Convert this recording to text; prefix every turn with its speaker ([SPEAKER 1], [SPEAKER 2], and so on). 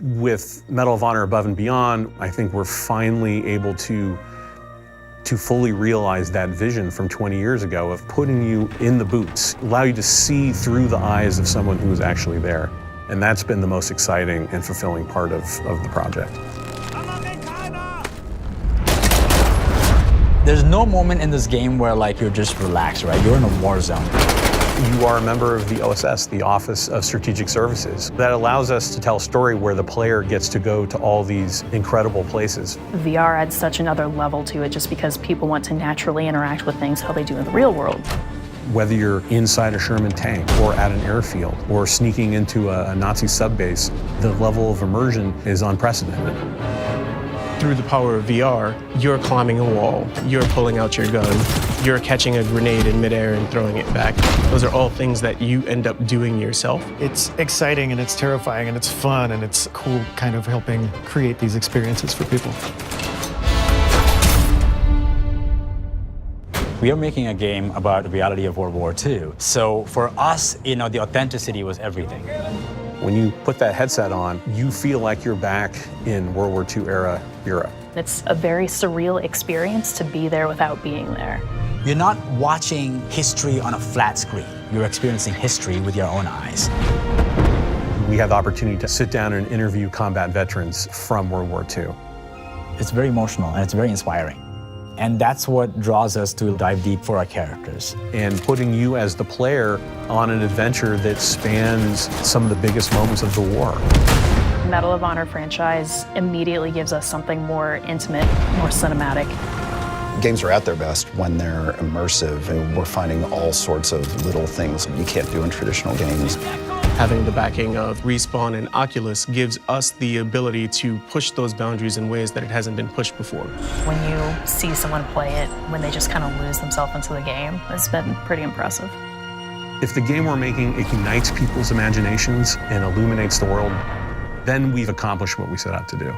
[SPEAKER 1] With Medal of Honor Above and Beyond, I think we're finally able to fully realize that vision from 20 years ago of putting you in the boots, allow you to see through the eyes of someone who was actually there. And that's been the most exciting and fulfilling part of the project.
[SPEAKER 2] There's no moment in this game where like you're just relaxed, right? You're in a war zone.
[SPEAKER 1] You are a member of the OSS, the Office of Strategic Services. That allows us to tell a story where the player gets to go to all these incredible places.
[SPEAKER 3] VR adds such another level to it just because people want to naturally interact with things how they do in the real world.
[SPEAKER 1] Whether you're inside a Sherman tank or at an airfield or sneaking into a Nazi subbase, the level of immersion is unprecedented.
[SPEAKER 4] Through the power of VR, you're climbing a wall, you're pulling out your gun, you're catching a grenade in midair and throwing it back. Those are all things that you end up doing yourself.
[SPEAKER 5] It's exciting and it's terrifying and it's fun and it's cool kind of helping create these experiences for people.
[SPEAKER 2] We are making a game about the reality of World War II. So for us, the authenticity was everything.
[SPEAKER 1] When you put that headset on, you feel like you're back in World War II era Europe.
[SPEAKER 3] It's a very surreal experience to be there without being there.
[SPEAKER 2] You're not watching history on a flat screen. You're experiencing history with your own eyes.
[SPEAKER 1] We have the opportunity to sit down and interview combat veterans from World War II.
[SPEAKER 2] It's very emotional and it's very inspiring. And that's what draws us to dive deep for our characters.
[SPEAKER 1] And putting you as the player on an adventure that spans some of the biggest moments of the war.
[SPEAKER 3] Medal of Honor franchise immediately gives us something more intimate, more cinematic.
[SPEAKER 6] Games are at their best when they're immersive, and we're finding all sorts of little things you can't do in traditional games.
[SPEAKER 4] Having the backing of Respawn and Oculus gives us the ability to push those boundaries in ways that it hasn't been pushed before.
[SPEAKER 3] When you see someone play it, when they just kind of lose themselves into the game, it's been pretty impressive.
[SPEAKER 1] If the game we're making ignites people's imaginations and illuminates the world, then we've accomplished what we set out to do.